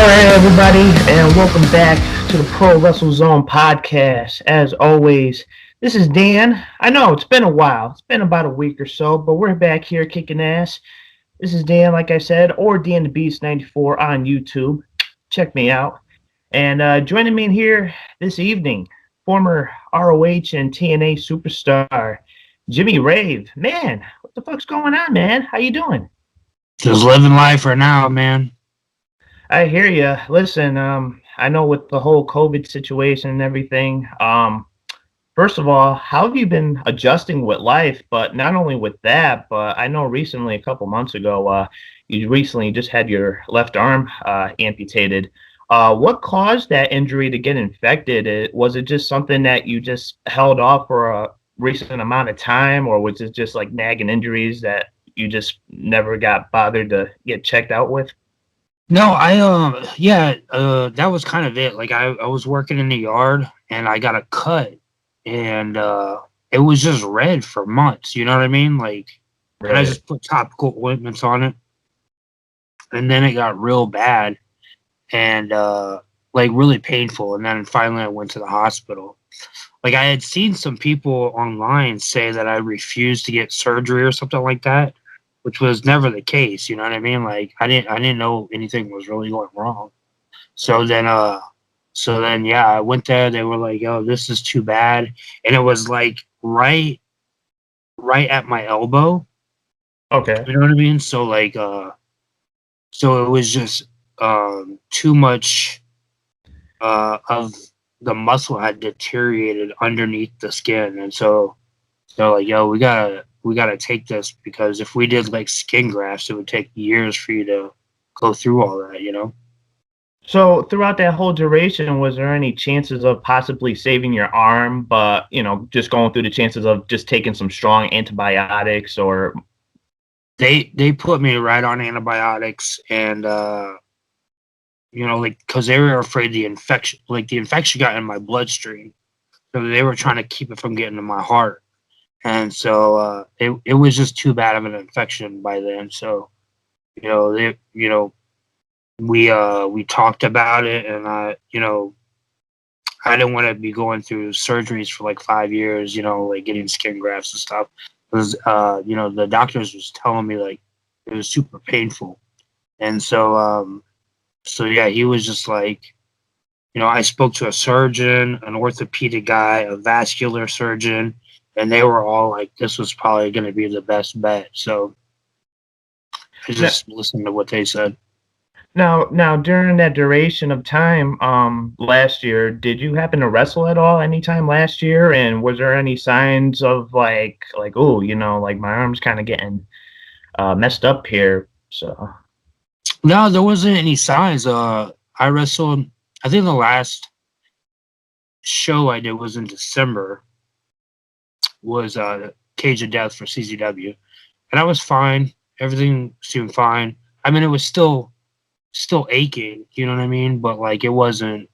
right, everybody, and welcome back to the Pro Wrestle Zone podcast. As always, this is Dan. I know it's been a while, it's been about a week or so, but we're back here kicking ass. This is Dan, like I said, or Dan the Beast 94 on YouTube. Check me out. And joining me in here this evening, former ROH and TNA superstar Jimmy Rave. Man, what the fuck's going on, man? How you doing? Just living life for now, man. I hear you. Listen, I know with the whole COVID situation and everything. First of all, how have you been adjusting with life? But not only with that, but I know recently, a couple months ago, you recently just had your left arm amputated. What caused that injury to get infected? Was it just something that you just held off for a recent amount of time, or was it just like nagging injuries that you just never got bothered to get checked out with? No, that was kind of it. Like I was working in the yard and I got a cut and it was just red for months, you know what I mean? Like and I Right. just put topical ointments on it and then it got real bad and like really painful and then finally I went to the hospital. Like I had seen some people online say that I refused to get surgery or something like that, which was never the case. You know what I mean? Like I didn't know anything was really going wrong. So then, yeah, I went there. They were like, "Oh, this is too bad," and it was like right at my elbow. Okay. You know what I mean? So it was just too much of the muscle had deteriorated underneath the skin, and so they're like, "Yo, we gotta take this because if we did like skin grafts, it would take years for you to go through all that, you know." So throughout that whole duration, was there any chances of possibly saving your arm, but just going through the chances of just taking some strong antibiotics or They put me right on antibiotics and like because they were afraid the infection got in my bloodstream, so they were trying to keep it from getting to my heart, and so it was just too bad of an infection by then. So they we talked about it, and I didn't want to be going through surgeries for like 5 years, like getting skin grafts and stuff. Because the doctors was telling me like it was super painful, and so yeah, he was just like, I spoke to a surgeon, an orthopedic guy, a vascular surgeon, and they were all like, this was probably going to be the best bet. So I N- just listened to what they said. now during that duration of time, last year, did you happen to wrestle at all anytime last year? And was there any signs of like oh, like my arm's kind of getting messed up here? So No, there wasn't any signs. I wrestled. I think the last show I did was in December. Was Cage of Death for CZW, and I was fine. Everything seemed fine. I mean, it was still aching. You know what I mean? But like, it wasn't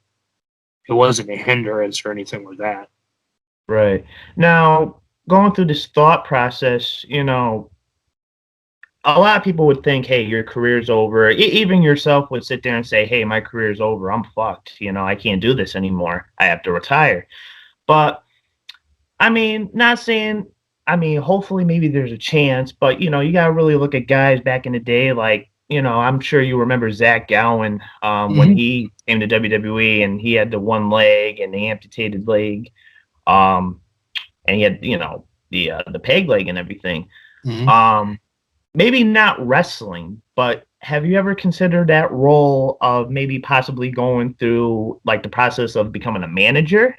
a hindrance or anything like that. right. Now, going through this thought process, a lot of people would think, hey, your career's over. Even yourself would sit there and say, hey, my career's over. I'm fucked. I can't do this anymore. I have to retire. But I mean, not saying, hopefully maybe there's a chance, but you got to really look at guys back in the day. Like, I'm sure you remember Zach Gowen when Hmm. he came to WWE and he had the one leg and the amputated leg. Um, and he had, the peg leg and everything. Hmm. Um, Maybe not wrestling, but have you ever considered that role of maybe possibly going through like the process of becoming a manager?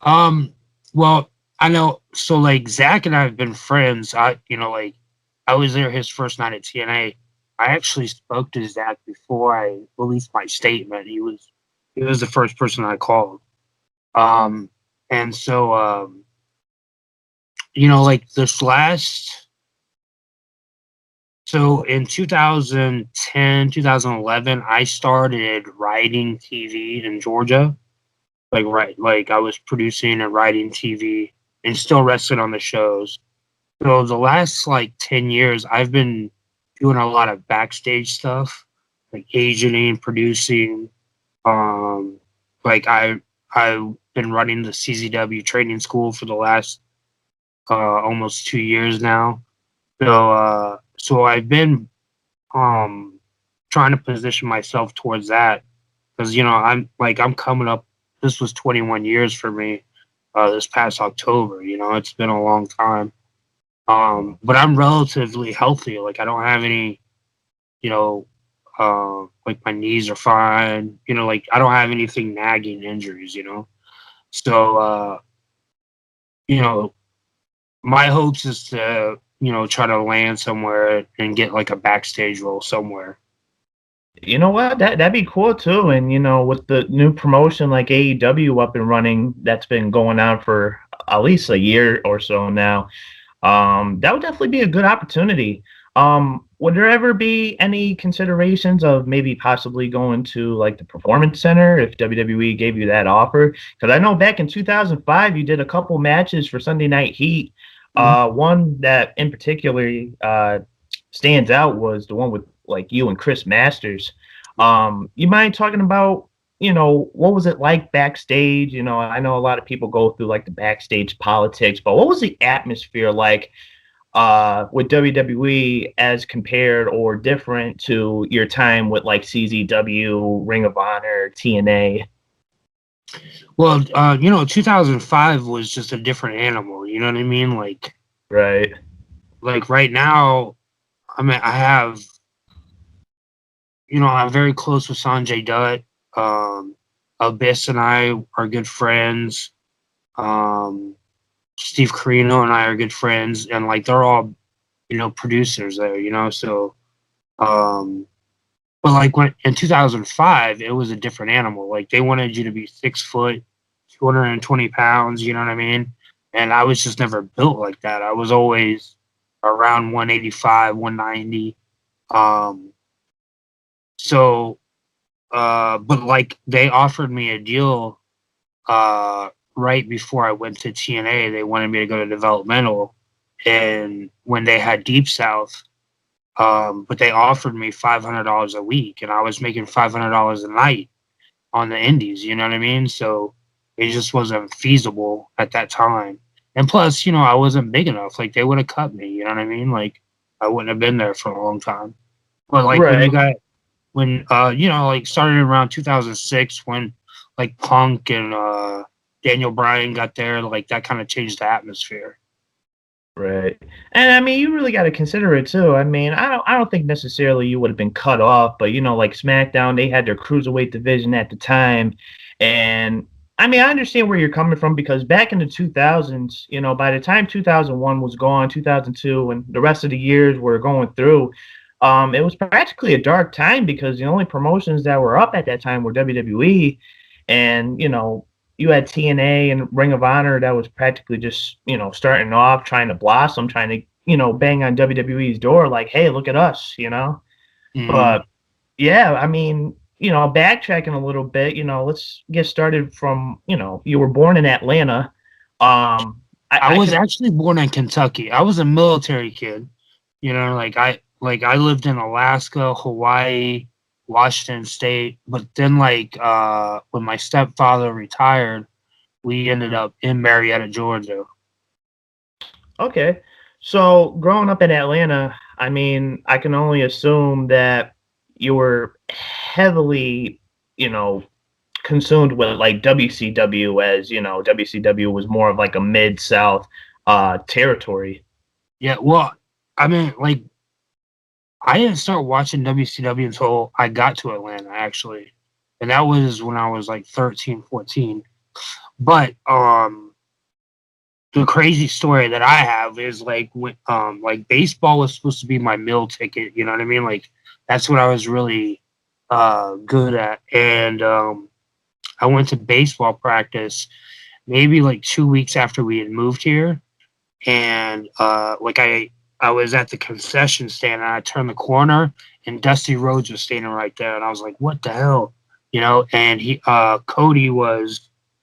Well, I know. So like Zach and I have been friends. Like I was there his first night at TNA. I actually spoke to Zach before I released my statement. He was the first person I called. Um, and so like this last. So in 2010, 2011, I started writing TV in Georgia. Like I was producing and writing TV and still wrestling on the shows. So the last like 10 years, I've been doing a lot of backstage stuff. like agenting, producing. Like I've been running the CZW training school for the last almost 2 years now. So I've been trying to position myself towards that because I'm coming up. This was 21 years for me. This past October, it's been a long time. But I'm relatively healthy. Like I don't have any, you know, like my knees are fine. Like I don't have anything nagging injuries. So you know, my hopes is to try to land somewhere and get like a backstage role somewhere. You know what? That'd be cool too. And with the new promotion like AEW up and running, that's been going on for at least a year or so now. That would definitely be a good opportunity. Would there ever be any considerations of maybe possibly going to like the Performance Center if WWE gave you that offer? Because I know back in 2005 you did a couple matches for Sunday Night Heat. One that in particular stands out was the one with like you and Chris Masters. You mind talking about what was it like backstage? I know a lot of people go through like the backstage politics, but what was the atmosphere like with WWE as compared or different to your time with like CZW, Ring of Honor, TNA? Well, 2005 was just a different animal. You know what I mean? Right. Like right now, I mean, I'm very close with Sanjay Dutt. Abyss and I are good friends. Steve Carino and I are good friends, and like they're all, producers there. So, but like when in 2005, it was a different animal. Like they wanted you to be 6 foot, 220 pounds. You know what I mean? And I was just never built like that. I was always around 185, 190. So, but like they offered me a deal right before I went to TNA. They wanted me to go to developmental, and when they had Deep South, but they offered me $500 a week, and I was making $500 a night on the indies. You know what I mean? So it just wasn't feasible at that time. And plus, I wasn't big enough. Like they would have cut me. You know what I mean? Like I wouldn't have been there for a long time. But like Right. like started around 2006 when like Punk and Daniel Bryan got there, like that kind of changed the atmosphere. Right. And I mean, you really got to consider it too. I mean, I don't think necessarily you would have been cut off, but like SmackDown, they had their cruiserweight division at the time. And I mean, I understand where you're coming from because back in the 2000s, by the time 2001 was gone, 2002, and the rest of the years were going through, it was practically a dark time because the only promotions that were up at that time were WWE. And, you had TNA and Ring of Honor that was practically just, starting off, trying to blossom, trying to, bang on WWE's door like, hey, look at us. Mm-hmm. But yeah, I mean, backtracking a little bit, let's get started from, you were born in Atlanta. I I was can, actually born in Kentucky. I was a military kid. I lived in Alaska, Hawaii, Washington State, but then when my stepfather retired, we ended up in Marietta, Georgia. okay. So growing up in Atlanta, I mean, I can only assume that you were heavily, consumed with like WCW as, WCW was more of like a mid-South territory. Yeah, well, I mean, like I didn't start watching WCW until I got to Atlanta, actually. And that was when I was like 13, 14. But the crazy story that I have is like baseball was supposed to be my meal ticket, you know what I mean? Like that's what I was really good at. And I went to baseball practice maybe like 2 weeks after we had moved here. And I was at the concession stand and I turned the corner and Dusty Rhodes was standing right there and I was like, what the hell? And Cody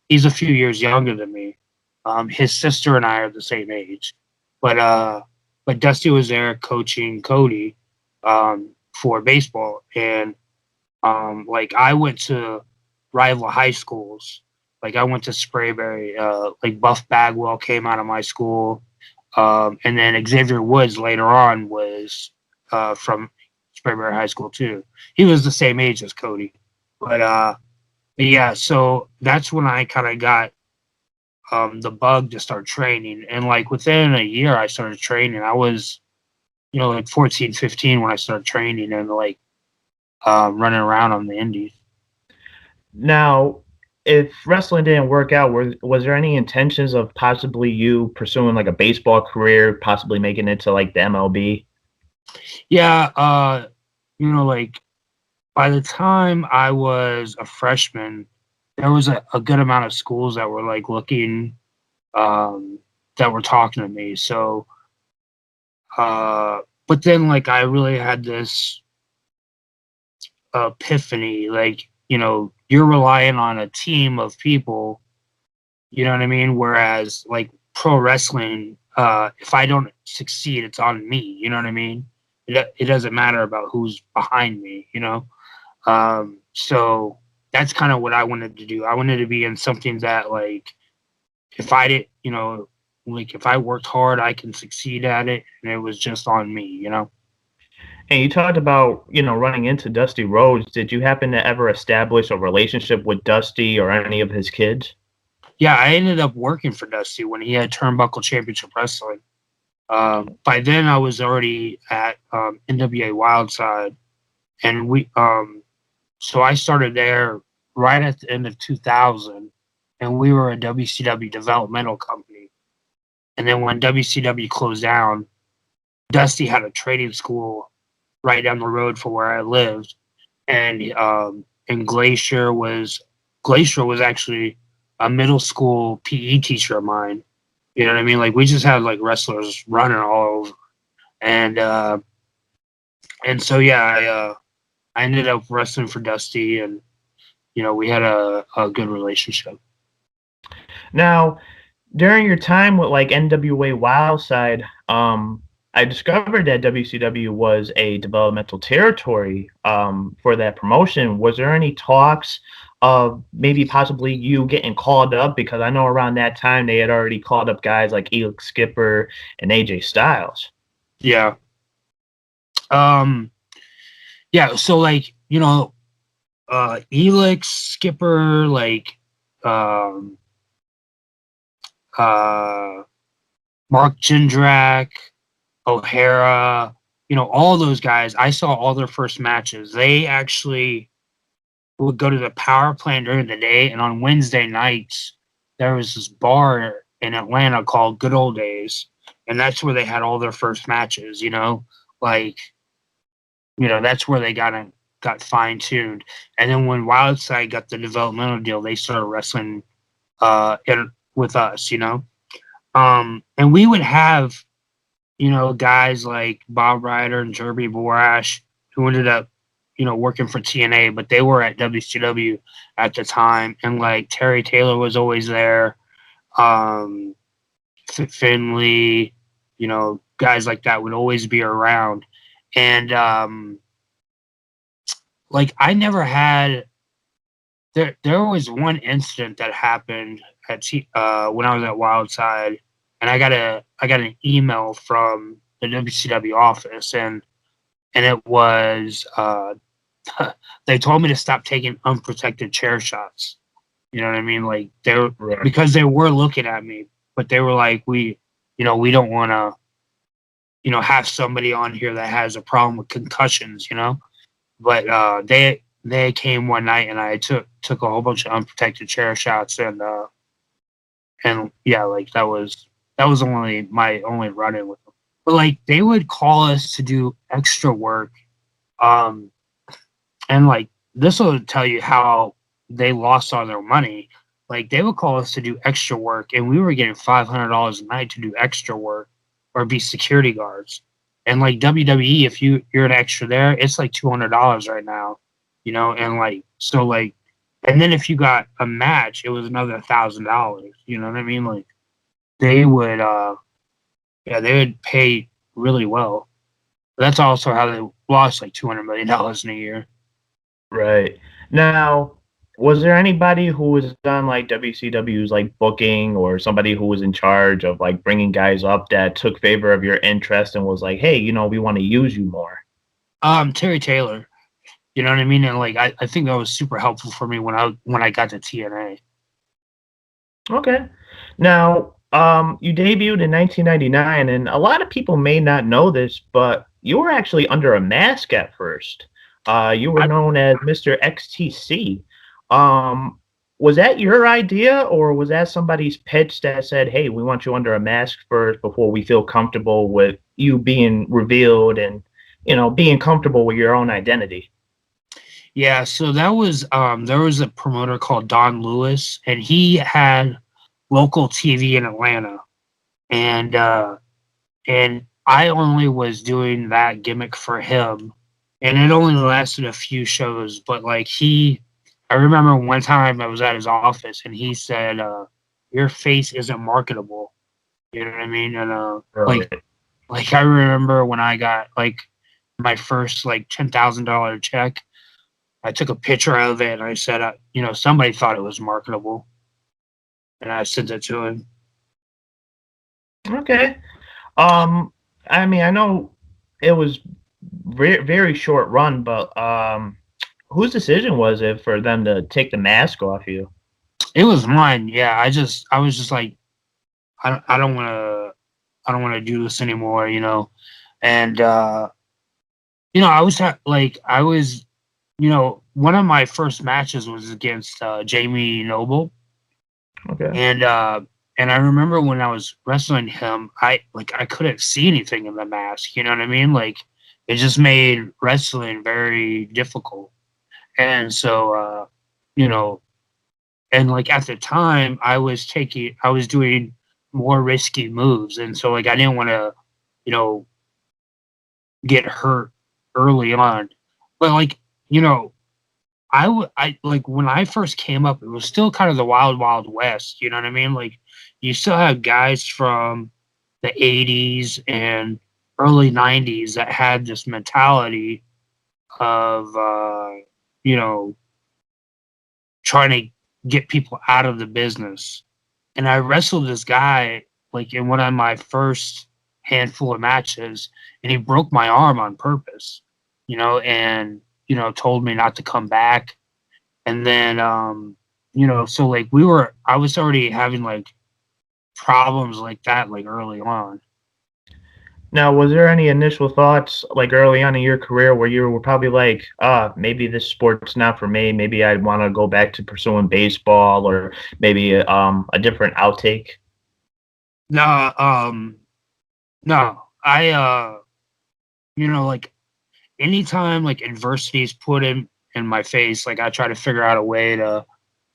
he's a few years younger than me. His sister and I are the same age. But Dusty was there coaching Cody for baseball. And Like I went to rival high schools. Like I went to Sprayberry. Like Buff Bagwell came out of my school, and then Xavier Woods later on was from Sprayberry High School too. He was the same age as Cody, but yeah. So that's when I kind of got the bug to start training, and like within a year I started training. I was like 14, 15 when I started training and like running around on the indies. Now, if wrestling didn't work out, was there any intentions of possibly you pursuing like a baseball career, possibly making it to like the MLB? Yeah, like by the time I was a freshman, there was a good amount of schools that were like looking, that were talking to me. So, but then like I really had this epiphany, like, you're relying on a team of people, you know what I mean? Whereas like pro wrestling, if I don't succeed, it's on me, you know what I mean? It doesn't matter about who's behind me, you know? So that's kind of what I wanted to do. I wanted to be in something that like, if I did, like if I worked hard, I can succeed at it, and it was just on me, you know? And you talked about, running into Dusty Rhodes. Did you happen to ever establish a relationship with Dusty or any of his kids? Yeah, I ended up working for Dusty when he had Turnbuckle Championship Wrestling. By then, I was already at NWA Wildside, and so I started there right at the end of 2000, and we were a WCW developmental company. And then when WCW closed down, Dusty had a training school right down the road from where I lived, and Glacier was actually a middle school PE teacher of mine. You know what I mean? Like we just had like wrestlers running all over, and so yeah, I ended up wrestling for Dusty, and we had a good relationship. Now, during your time with like NWA Wildside, I discovered that WCW was a developmental territory for that promotion. Was there any talks of maybe possibly you getting called up? Because I know around that time they had already called up guys like Elix Skipper and AJ Styles. Yeah. Yeah. So like Elix Skipper, like um, Mark Jindrak, O'Hara, all those guys. I saw all their first matches. They actually would go to the power plant during the day, and on Wednesday nights, there was this bar in Atlanta called Good Old Days, and that's where they had all their first matches. Like that's where they got fine tuned. And then when Wildside got the developmental deal, they started wrestling with us. And we would have guys like Bob Ryder and Jeremy Borash, who ended up, working for TNA, but they were at WCW at the time. And like Terry Taylor was always there, Finley, guys like that would always be around. And like I never had. There was one incident that happened when I was at Wildside, and I got an email from the WCW office, and it was they told me to stop taking unprotected chair shots. You know what I mean? Like Right. because they were looking at me, but they were like, we don't want to have somebody on here that has a problem with concussions. But they came one night, and I took a whole bunch of unprotected chair shots, and yeah, like that was only my only run-in with them. But like they would call us to do extra work, and like this will tell you how they lost all their money. Like they would call us to do extra work, and we were getting $500 a night to do extra work or be security guards. And like WWE, if you're an extra there, it's like $200 right now, and like so like, and then if you got a match, it was another $1,000. You know what I mean? Like they would, they would pay really well. But that's also how they lost like $200 million in a year. Right. Now, was there anybody who was on like WCW's like booking or somebody who was in charge of like bringing guys up that took favor of your interest and was like, "Hey, we want to use you more." Terry Taylor, you know what I mean? And like I think that was super helpful for me when I got to TNA. Okay. Now, you debuted in 1999, and a lot of people may not know this, but you were actually under a mask at first. You were I, known as Mr. XTC. Um, was that your idea, or was that somebody's pitch that said, "Hey, we want you under a mask first before we feel comfortable with you being revealed and, being comfortable with your own identity?" yeah, so that was there was a promoter called Don Lewis, and he had local TV in Atlanta, and I only was doing that gimmick for him, and it only lasted a few shows. But like I remember one time I was at his office, and he said, "Your face isn't marketable." You know what I mean? And Right. like I remember when I got like my first like $10,000 check, I took a picture of it and I said, somebody thought it was marketable, and I sent it to him. Okay. Um, I mean, I know it was very short run, but whose decision was it for them to take the mask off you? It was mine. Yeah, I was just like, I don't want to I don't want to do this anymore, And I was, one of my first matches was against Jamie Noble, Okay. and and I remember when I was wrestling him, I couldn't see anything in the mask. You know what I mean? Like it just made wrestling very difficult. And so, you know, and like at the time, I was doing more risky moves, and so like I didn't want to, you know, get hurt early on. But like, you know, I like when I first came up, it was still kind of the wild, wild west. You know what I mean? Like, you still have guys from the '80s and early '90s that had this mentality of, you know, trying to get people out of the business. And I wrestled this guy like in one of my first handful of matches, and he broke my arm on purpose, and told me not to come back. And then so like I was already having like problems like that like early on. Now, was there any initial thoughts like early on in your career where you were probably like, maybe this sport's not for me. Maybe I'd want to go back to pursuing baseball or maybe a different outtake? No, no, I like anytime like adversity is put in my face, like I try to figure out a way to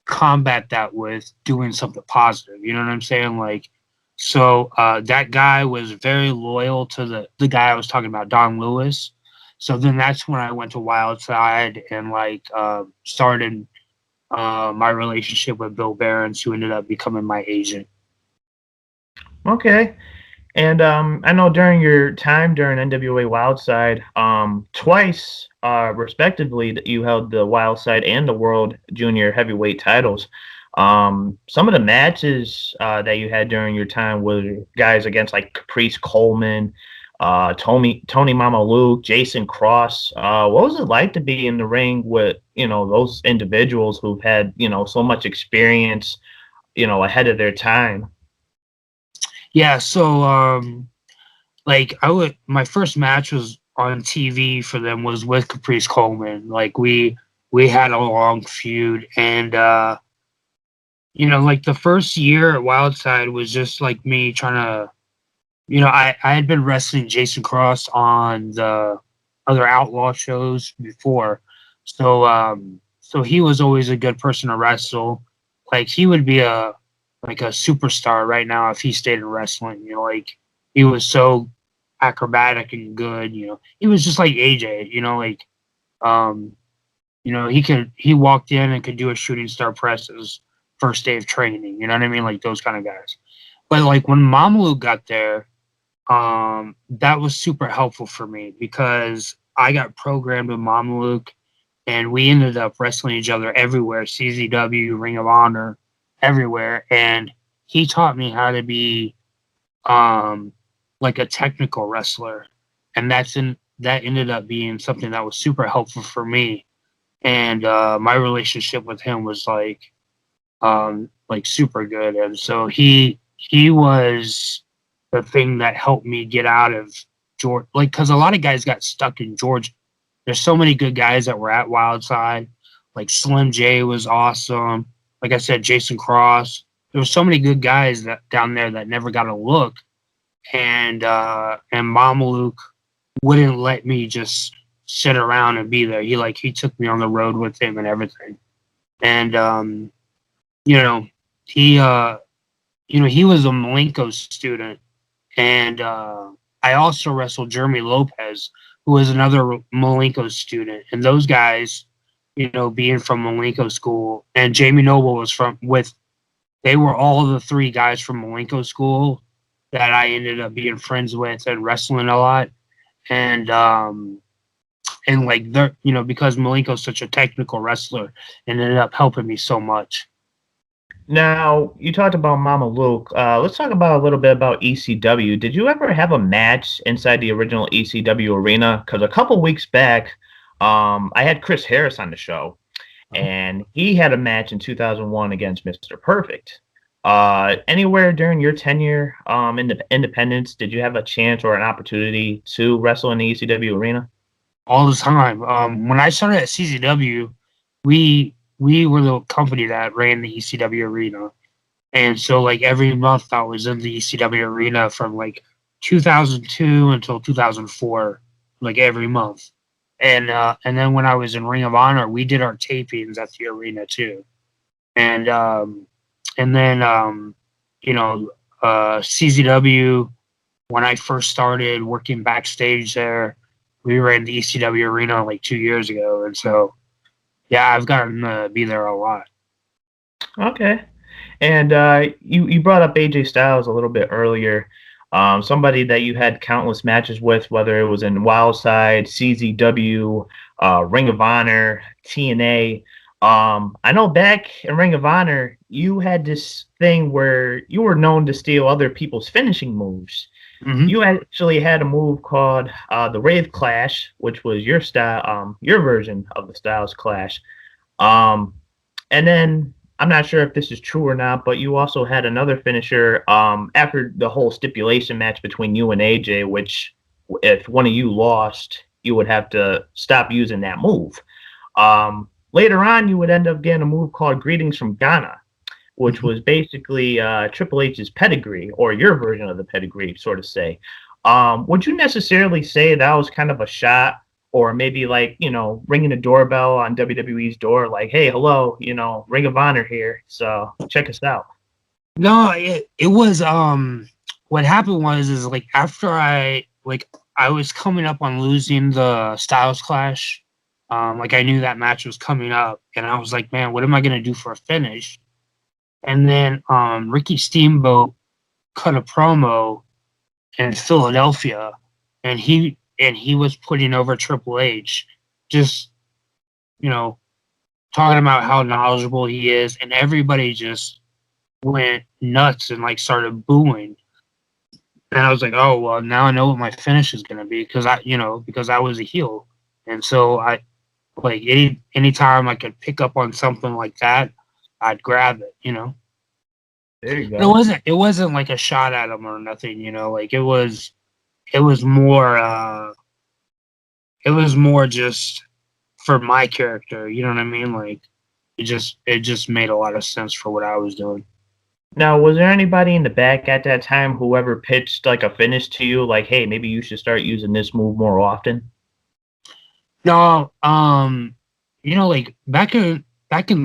combat that with doing something positive. You know what I'm saying? Like, so that guy was very loyal to the guy I was talking about, Don Lewis. So then that's when I went to Wildside and like started my relationship with Bill Behrens, who ended up becoming my agent. Okay. And I know during your time during NWA Wildside, twice, respectively, that you held the Wildside and the World Junior Heavyweight titles. Some of the matches that you had during your time were guys against like Caprice Coleman, Tony Mama Luke, Jason Cross. What was it like to be in the ring with those individuals who've had so much experience ahead of their time? Yeah, so like my first match was on TV for them was with Caprice Coleman. Like we had a long feud, and like the first year at Wildside was just like me trying to, I had been wrestling Jason Cross on the other Outlaw shows before, so he was always a good person to wrestle. Like he would be a superstar right now if he stayed in wrestling. Like he was so acrobatic and good. He was just like AJ. Like um, he walked in and could do a shooting star press his first day of training. You know what I mean? Like those kind of guys. But like when Mamalu got there, that was super helpful for me because I got programmed with Mamaluke, and we ended up wrestling each other everywhere, CZW, Ring of Honor, everywhere. And he taught me how to be like a technical wrestler, and that ended up being something that was super helpful for me. And my relationship with him was like super good. And so he was the thing that helped me get out of Georgia, like because a lot of guys got stuck in Georgia. There's so many good guys that were at Wildside. Like Slim J was awesome. Like I said, Jason Cross. There were so many good guys that down there that never got a look. And Mama Luke wouldn't let me just sit around and be there. He took me on the road with him and everything. And you know, he he was a Malenko student, and I also wrestled Jeremy Lopez, who was another Malenko student. And those guys, being from Malenko school, and Jamie Noble was they were all the three guys from Malenko school that I ended up being friends with and wrestling a lot. And like they're, because Malenko's such a technical wrestler, it ended up helping me so much. Now, you talked about Mama Luke. Let's talk about a little bit about ECW. Did you ever have a match inside the original ECW arena? Because a couple weeks back, I had Chris Harris on the show, and he had a match in 2001 against Mr. Perfect. Anywhere during your tenure in the Independence, did you have a chance or an opportunity to wrestle in the ECW arena? All the time. When I started at CZW, we were the company that ran the ECW arena. And so like every month I was in the ECW arena from like 2002 until 2004, like every month. And then when I was in Ring of Honor, we did our tapings at the arena too. And then CZW, when I first started working backstage there, we ran the ECW arena like 2 years ago. And so yeah, I've gotten to be there a lot. Okay. And you brought up AJ Styles a little bit earlier. Somebody that you had countless matches with, whether it was in Wildside, CZW, Ring of Honor, TNA. I know back in Ring of Honor, you had this thing where you were known to steal other people's finishing moves. Mm-hmm. You actually had a move called the Rave Clash, which was your style, your version of the Styles Clash. And then I'm not sure if this is true or not, but you also had another finisher after the whole stipulation match between you and AJ, which if one of you lost, you would have to stop using that move. Later on, you would end up getting a move called Greetings from Ghana, which was basically Triple H's pedigree, or your version of the pedigree, sort of say. Would you necessarily say that was kind of a shot, or maybe like, ringing a doorbell on WWE's door, like, hey, hello, Ring of Honor here, so check us out? No, it was what happened is like after I was coming up on losing the Styles Clash, like I knew that match was coming up, and I was like, man, what am I gonna do for a finish? And then Ricky Steamboat cut a promo in Philadelphia, and he was putting over Triple H, just talking about how knowledgeable he is, and everybody just went nuts and like started booing. And I was like, oh well, now I know what my finish is gonna be, because I was a heel, and so I like anytime I could pick up on something like that, I'd grab it. There you go. It wasn't like a shot at him or nothing. Like it was more just for my character. You know what I mean? Like it just made a lot of sense for what I was doing. Now, was there anybody in the back at that time who ever pitched like a finish to you, like, hey, maybe you should start using this move more often? No, like back in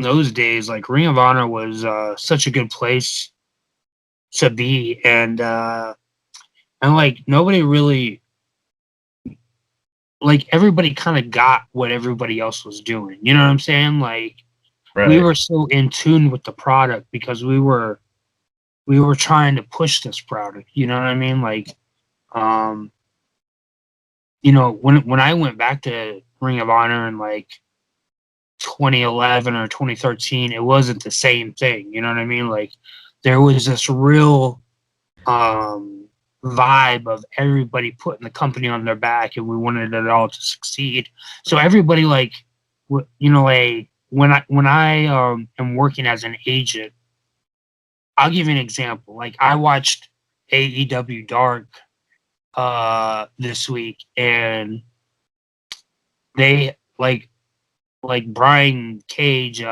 those days, like Ring of Honor was such a good place to be, and like nobody really, like everybody kind of got what everybody else was doing. You know what I'm saying? Like Right. We were so in tune with the product because we were trying to push this product. You know what I mean? Like, when I went back to Ring of Honor and like 2011 or 2013, it wasn't the same thing. You know what I mean? Like there was this real vibe of everybody putting the company on their back, and we wanted it all to succeed. So everybody, like, you know, when I am working as an agent, I'll give you an example. Like I watched AEW Dark this week, and they like Brian Cage,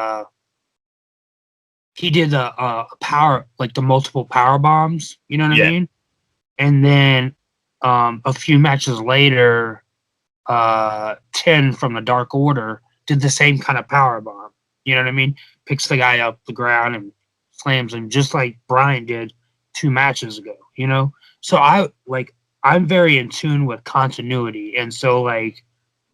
he did the power, like the multiple power bombs, you know what I Yeah. mean? And then a few matches later, 10 from the Dark Order did the same kind of power bomb. You know what I mean? Picks the guy up the ground and slams him just like Brian did 2 matches ago, you know? So I'm very in tune with continuity. And so like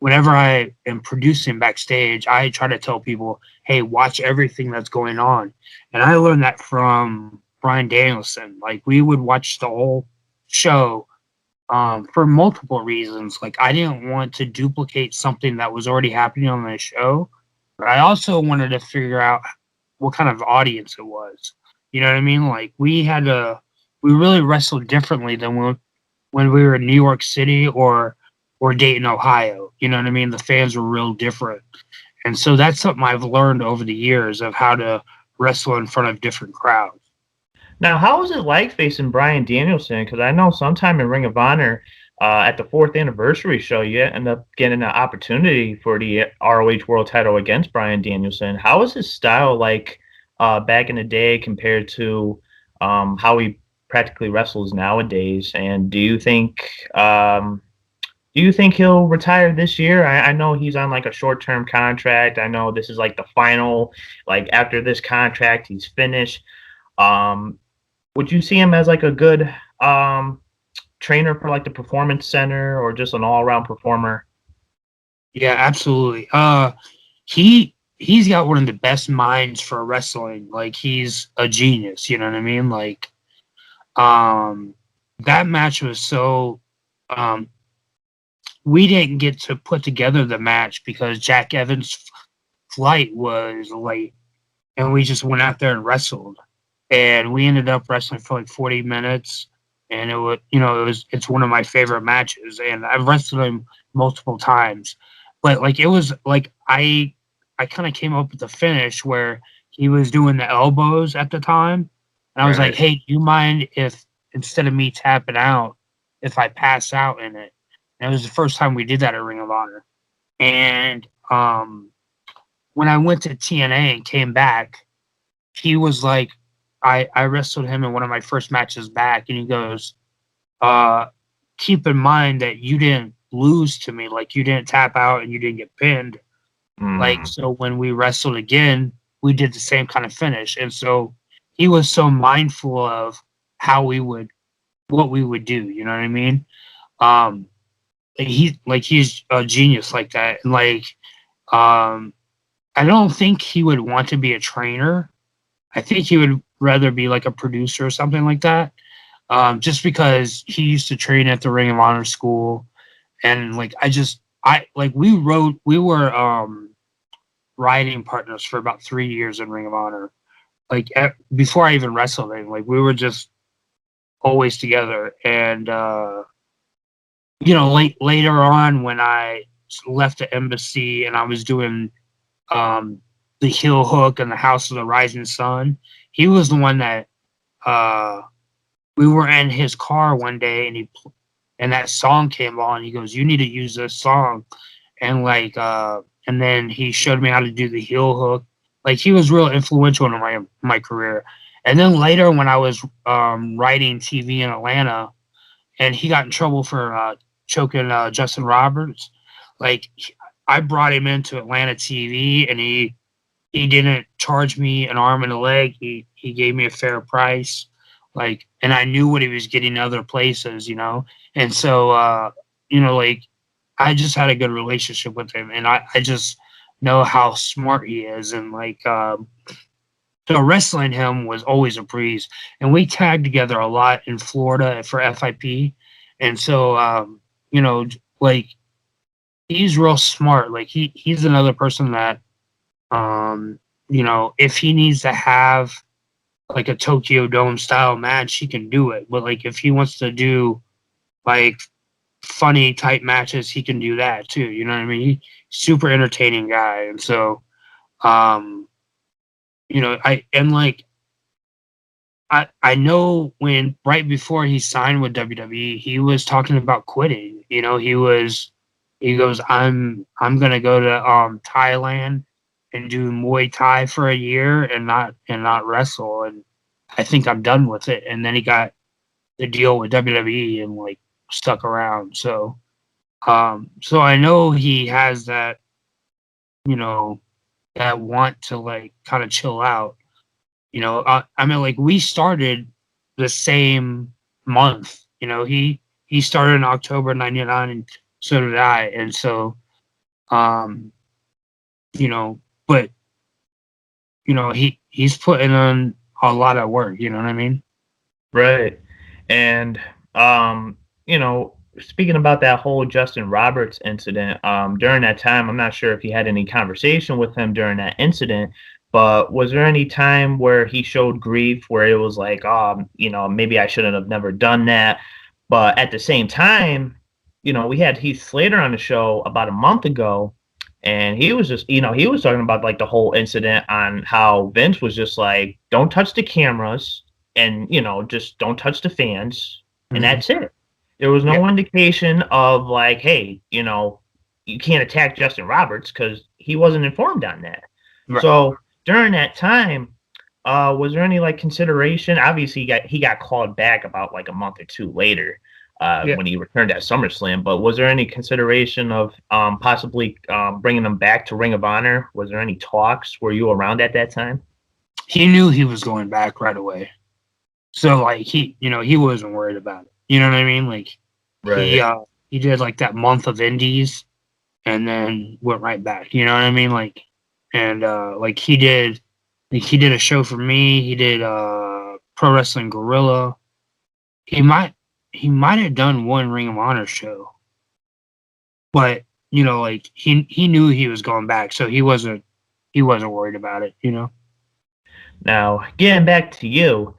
whenever I am producing backstage, I try to tell people, hey, watch everything that's going on. And I learned that from Brian Danielson. Like we would watch the whole show for multiple reasons. Like I didn't want to duplicate something that was already happening on the show, but I also wanted to figure out what kind of audience it was. You know what I mean? Like we really wrestled differently than when we were in New York City or Dayton, Ohio. You know what I mean? The fans were real different. And so that's something I've learned over the years of how to wrestle in front of different crowds. Now, how was it like facing Brian Danielson? Because I know sometime in Ring of Honor, at the fourth anniversary show, you end up getting an opportunity for the ROH World Title against Brian Danielson. How was his style like back in the day compared to how he practically wrestles nowadays? And do you think he'll retire this year? I know he's on like a short-term contract. I know this is like the final, like after this contract, he's finished. Um, would you see him as like a good trainer for like the performance center or just an all-around performer? Yeah, absolutely. He's got one of the best minds for wrestling. Like he's a genius, you know what I mean? Like um that match was so um we didn't get to put together the match because Jack Evans' flight was late, and we just went out there and wrestled, and we ended up wrestling for like 40 minutes, and it's one of my favorite matches, and I've wrestled him multiple times, but like it was like I kind of came up with the finish where he was doing the elbows at the time, and I was like, Right. hey, do you mind if instead of me tapping out, if I pass out in it? And it was the first time we did that at Ring of Honor. And when I went to TNA and came back, he was like, I wrestled him in one of my first matches back, and he goes, uh, keep in mind that you didn't lose to me, like you didn't tap out and you didn't get pinned. Like, Mm. so when we wrestled again, we did the same kind of finish. And so he was so mindful of how what we would do, you know what I mean? Um, he's a genius like that. And like, um, I don't think he would want to be a trainer. I think he would rather be like a producer or something like that. Just because he used to train at the Ring of Honor school, and like I like we were riding partners for about 3 years in Ring of Honor. Like before I even wrestled him, like we were just always together. And later on when I left the embassy and I was doing um, the heel hook and the House of the Rising Sun, he was the one that we were in his car one day, and that song came on. He goes, "You need to use this song," and and then he showed me how to do the heel hook. Like he was real influential in my career. And then later when I was writing TV in Atlanta, and he got in trouble for choking Justin Roberts. Like I brought him into Atlanta TV, and he didn't charge me an arm and a leg. He gave me a fair price. Like, and I knew what he was getting other places, you know. And so, like I just had a good relationship with him, and I just know how smart he is, and like so wrestling him was always a breeze. And we tagged together a lot in Florida for FIP. And so, you know, like he's real smart. Like he's another person that You know, if he needs to have like a Tokyo Dome style match, he can do it. But like if he wants to do like funny type matches, he can do that too. You know what I mean? He's super entertaining guy. And so um, you know, I know when right before he signed with WWE, he was talking about quitting. You know, he goes, I'm gonna go to Thailand and do Muay Thai for a year and not wrestle, and I think I'm done with it. And then he got the deal with WWE and like stuck around. So so I know he has that, you know, that want to like kind of chill out. You know, I mean, like we started the same month. You know, he started in October '99, and so did I. And so, um, you know, but you know, he's putting on a lot of work. You know what I mean? Right. And you know, speaking about that whole Justin Roberts incident, during that time, I'm not sure if you had any conversation with him during that incident, but was there any time where he showed grief where it was like, you know, maybe I shouldn't have never done that. But at the same time, you know, we had Heath Slater on the show about a month ago, and he was just, you know, he was talking about like the whole incident on how Vince was just like, don't touch the cameras and, you know, just don't touch the fans. And Mm-hmm. that's it. There was Yeah. no indication of like, hey, you know, you can't attack Justin Roberts because he wasn't informed on that. Right. So during that time, was there any like consideration? Obviously, he got called back about like a month or two later Yeah. when he returned at SummerSlam. But was there any consideration of possibly bringing him back to Ring of Honor? Was there any talks? Were you around at that time? He knew he was going back right away. So like you know, he wasn't worried about it. You know what I mean? Like he Right. uh he did like that month of indies and then went right back. You know what I mean? Like and like he did a show for me. He did Pro Wrestling Gorilla. He might he might have done one Ring of Honor show, but you know, like he knew he was going back, so he wasn't worried about it. You know. Now, getting back to you,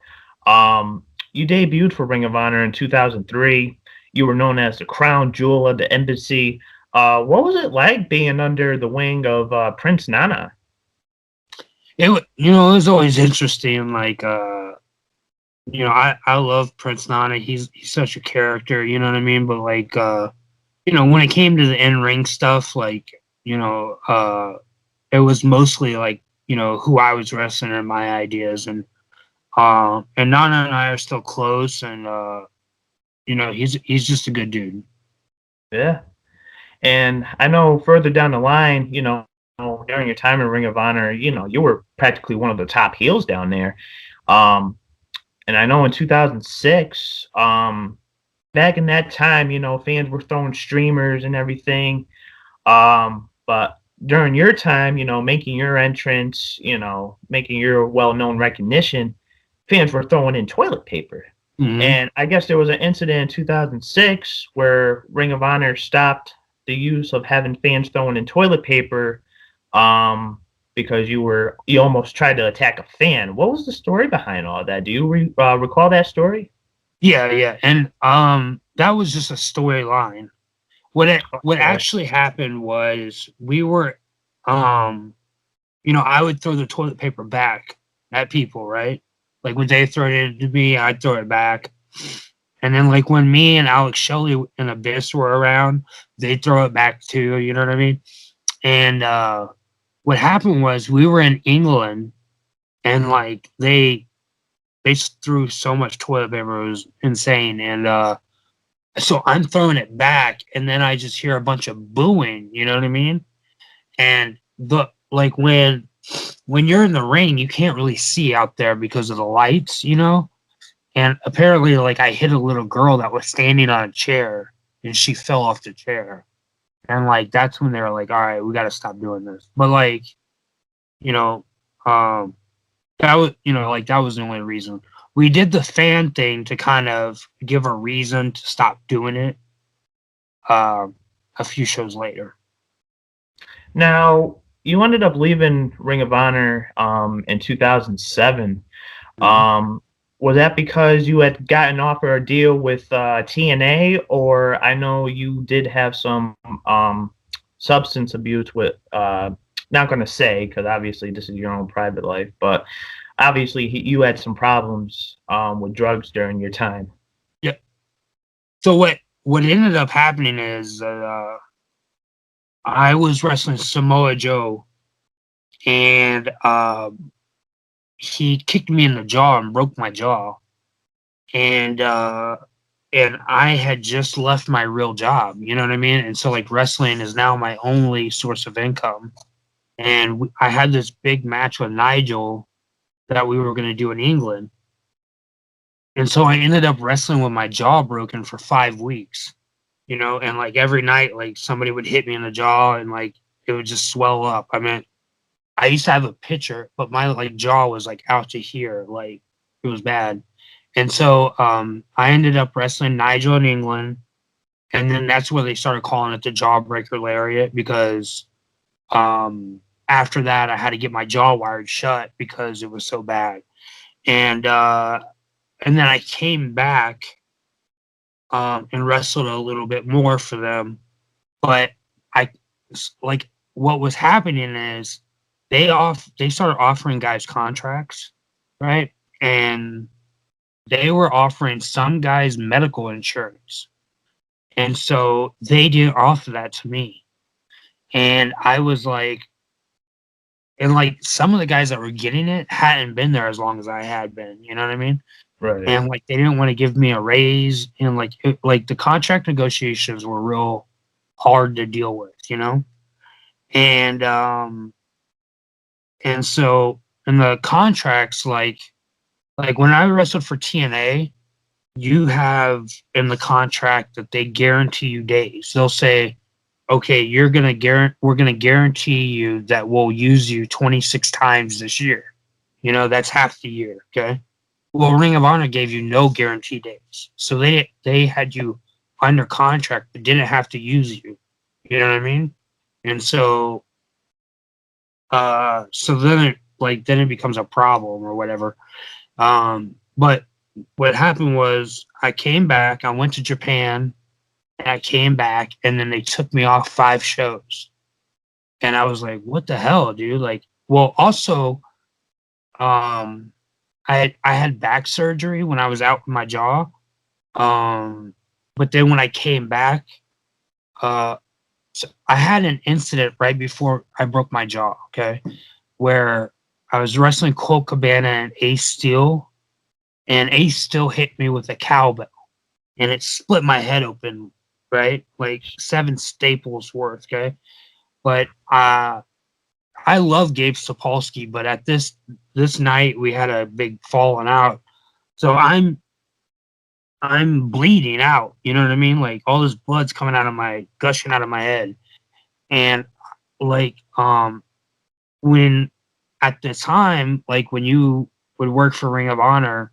you debuted for Ring of Honor in 2003. You were known as the Crown Jewel of the Embassy. What was it like being under the wing of Prince Nana? You know, it was always interesting. Like you know, I love Prince Nana. He's such a character. You know what I mean? But like you know, when it came to the in ring stuff, like you know, it was mostly like you know who I was wrestling and my ideas, and Nana and I are still close, and you know, he's just a good dude. Yeah. And I know further down the line, you know, during your time in Ring of Honor, you know, you were practically one of the top heels down there. Um, and I know in 2006, back in that time, you know, fans were throwing streamers and everything. But during your time, you know, making your entrance, you know, making your well-known recognition, fans were throwing in toilet paper. Mm-hmm. And I guess there was an incident in 2006 where Ring of Honor stopped the use of having fans throwing in toilet paper because you almost tried to attack a fan. What was the story behind all that? Do you recall that story? Yeah, yeah, and that was just a storyline. What Okay. actually happened was we were, um, you know, I would throw the toilet paper back at people, right? Like when they throw it to me, I'd throw it back. And then like when me and Alex Shelley and Abyss were around, they'd throw it back too. You know what I mean? And what happened was we were in England, and like they threw so much toilet paper, it was insane. And so I'm throwing it back, and then I just hear a bunch of booing. You know what I mean? And the like when you're in the ring, you can't really see out there because of the lights, you know. And apparently, like I hit a little girl that was standing on a chair, and she fell off the chair. And like that's when they were like, "All right, we got to stop doing this." But like, you know, um, that was you know like that was the only reason we did the fan thing to kind of give a reason to stop doing it. Um, a few shows later. Now, you ended up leaving Ring of Honor in 2007. Mhm. Um, was that because you had gotten offered a deal with TNA, or I know you did have some substance abuse with not going to say because obviously this is your own private life, but obviously you had some problems with drugs during your time. Yeah. So what ended up happening is I was wrestling Samoa Joe, and he kicked me in the jaw and broke my jaw, and I had just left my real job. You know what I mean? And so like wrestling is now my only source of income. And I had this big match with Nigel that we were going to do in England. And so I ended up wrestling with my jaw broken for 5 weeks, you know, and like every night, like somebody would hit me in the jaw and like it would just swell up. I mean, I used to have a picture, but my like jaw was like out to here, like it was bad. And so I ended up wrestling Nigel in England, and then that's where they started calling it the Jawbreaker Lariat because after that I had to get my jaw wired shut because it was so bad. And and then I came back and wrestled a little bit more for them, but I like what was happening is they started offering guys contracts, right? And they were offering some guys medical insurance. And so they didn't offer that to me. And I was like, and like some of the guys that were getting it hadn't been there as long as I had been, you know what I mean? Right. And like they didn't want to give me a raise, and like like the contract negotiations were real hard to deal with, you know? And and so in the contracts, like when I wrestled for TNA, you have in the contract that they guarantee you days. They'll say, okay, we're gonna guarantee you that we'll use you 26 times this year. You know, that's half the year. Okay. Well, Ring of Honor gave you no guarantee days, so they had you under contract but didn't have to use you. You know what I mean? And so so then it becomes a problem or whatever. But what happened was I came back, I went to Japan, and I came back, and then they took me off 5 shows. And I was like, what the hell, dude? Like, well, also, um, I had back surgery when I was out with my jaw. But then when I came back, uh, so I had an incident right before I broke my jaw, okay, where I was wrestling Colt Cabana and Ace Steel, and Ace Steel hit me with a cowbell, and it split my head open, right, like 7 staples worth, okay. But I love Gabe Sapolsky, but at this night we had a big falling out, so I'm bleeding out. You know what I mean? Like all this blood's coming out of my gushing out of my head, and like when at the time, like when you would work for Ring of Honor,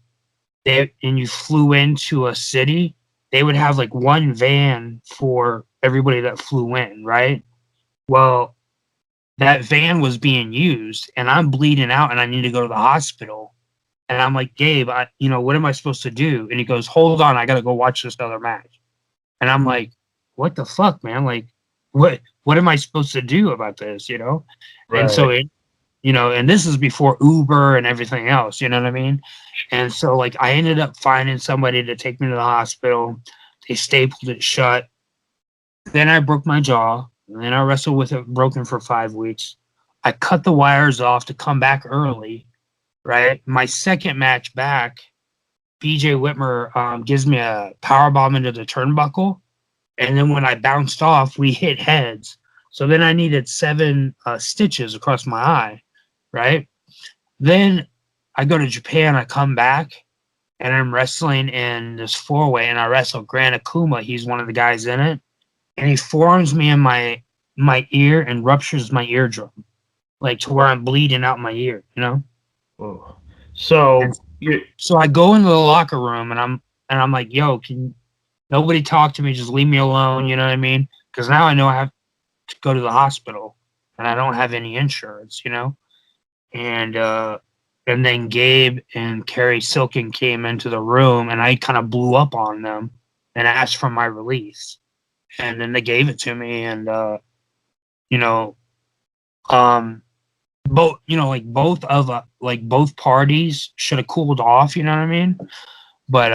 and you flew into a city, they would have like one van for everybody that flew in, right? Well, that van was being used, and I'm bleeding out, and I need to go to the hospital. And I'm like, Gabe, what am I supposed to do? And he goes, hold on, I gotta go watch this other match. And I'm like, what the fuck, man? Like, what am I supposed to do about this? And so Right. and this is before Uber and everything else, you know what I mean? And so like I ended up finding somebody to take me to the hospital. They stapled it shut. Then I broke my jaw. And then I wrestled with it broken for 5 weeks. I cut the wires off to come back early, right? My second match back, BJ Whitmer gives me a power bomb into the turnbuckle, and then when I bounced off, we hit heads. So then I needed 7 stitches across my eye, right? Then I go to Japan, I come back, and I'm wrestling in this 4-way, and I wrestle Grant Akuma. He's one of the guys in it, and he forearms me in my ear and ruptures my eardrum, like to where I'm bleeding out my ear. Oh. And So you so I go into the locker room, and I'm like, "Yo, can nobody talk to me? Just leave me alone." You know what I mean? Because now I know I have to go to the hospital. and I don't have any insurance, you know. And then Gabe and Carrie Silken came into the room, and I kind of blew up on them and asked for my release, and then they gave it to me, and you know, um, both both parties should have cooled off, you know what I mean? But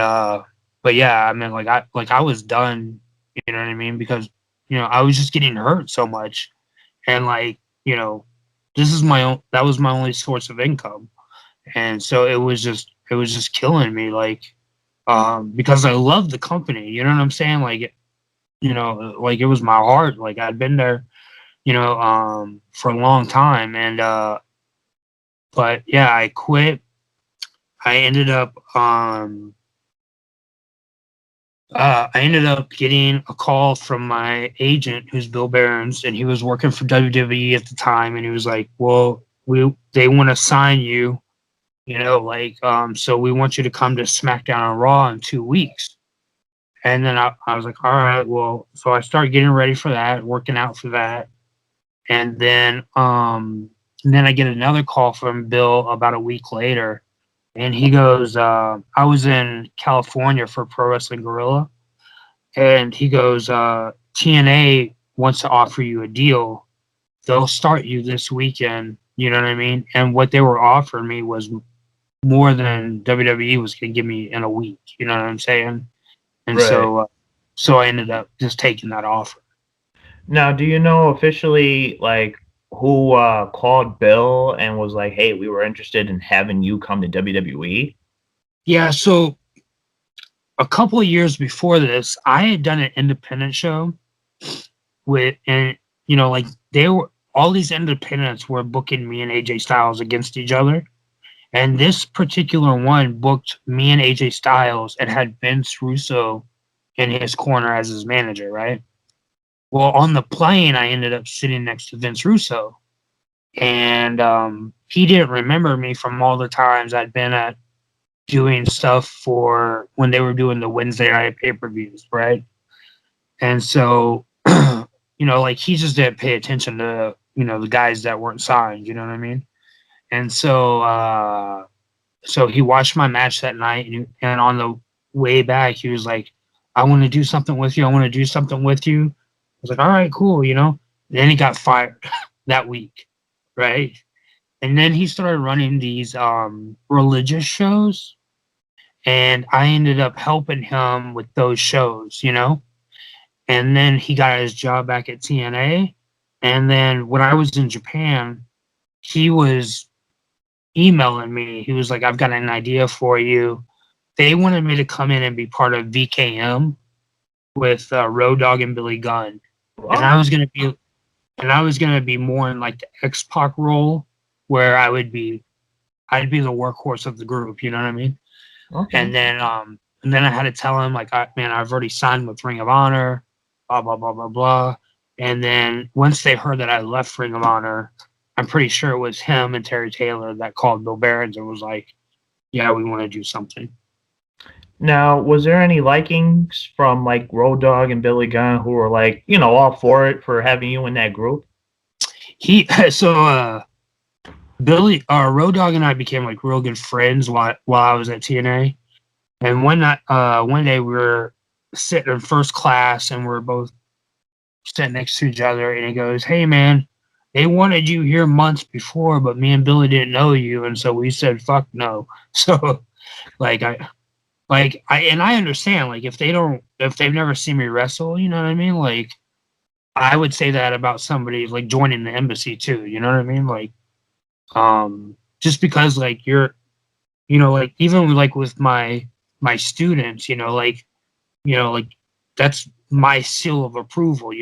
yeah, I mean, I was done, you know what I mean? Because I was just getting hurt so much, and you know, that was my only source of income, and so it was just killing me, because I love the company, you know what I'm saying? It was my heart, like I'd been there, for a long time, and but yeah, I quit. I ended up getting a call from my agent, who's Bill Behrens, and he was working for WWE at the time, and he was like, "Well, they want to sign you, so we want you to come to SmackDown and Raw in 2 weeks." And then I was like, "All right, well," so I started getting ready for that, working out for that, and then I get another call from Bill about a week later, and he goes, "I was in California for Pro Wrestling Guerrilla." And he goes, TNA wants to offer you a deal. They'll start you this weekend. You know what I mean? And what they were offering me was more than WWE was going to give me in a week. You know what I'm saying? And Right. so I ended up just taking that offer. Now, do you know officially like who called Bill and was like, "Hey, we were interested in having you come to WWE"? Yeah. So a couple of years before this, I had done an independent show and they were all these independents were booking me and AJ Styles against each other. And this particular one booked me and AJ Styles and had Vince Russo in his corner as his manager, right? Well, on the plane, I ended up sitting next to Vince Russo. And he didn't remember me from all the times I'd been at doing stuff for when they were doing the Wednesday night pay-per-views, right? And so, he just didn't pay attention to, the guys that weren't signed, you know what I mean? And so he watched my match that night, and on the way back, he was like, "I want to do something with you. I want to do something with you." I was like, "All right, cool," And then he got fired that week, right? And then he started running these religious shows, and I ended up helping him with those shows. And then he got his job back at TNA. And then when I was in Japan, he was emailing me. He was like, "I've got an idea for you." They wanted me to come in and be part of VKM with Road Dogg and Billy Gunn, and What? I was gonna be more in like the X-Pac role, where I'd be the workhorse of the group. You know what I mean? Okay. And then I had to tell him like, man, I've already signed with Ring of Honor, blah blah blah blah blah. And then once they heard that I left Ring of Honor, I'm pretty sure it was him and Terry Taylor that called Bill Behrens and was like, "Yeah, we want to do something." Now, was there any likings from like Road Dogg and Billy Gunn who were like, all for it for having you in that group? He so Billy Road Dogg and I became like real good friends while I was at TNA. And one day we were sitting in first class and we are both sitting next to each other, and he goes, "Hey man, they wanted you here months before, but me and Billy didn't know you, and so we said fuck no." So like I understand, like if they've never seen me wrestle, you know what I mean? Like I would say that about somebody like joining the embassy too, you know what I mean? Like just because like you're like even like with my students, like that's my seal of approval,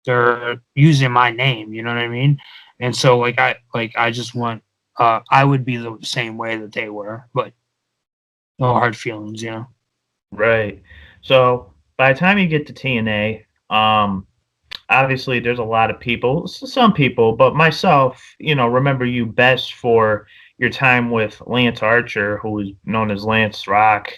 they're using my name, you know what I mean? And so I just want I would be the same way that they were, but no hard feelings. Right. So by the time you get to TNA, obviously there's a lot of people, some people, but myself, remember you best for your time with Lance Archer, who was known as Lance Rock,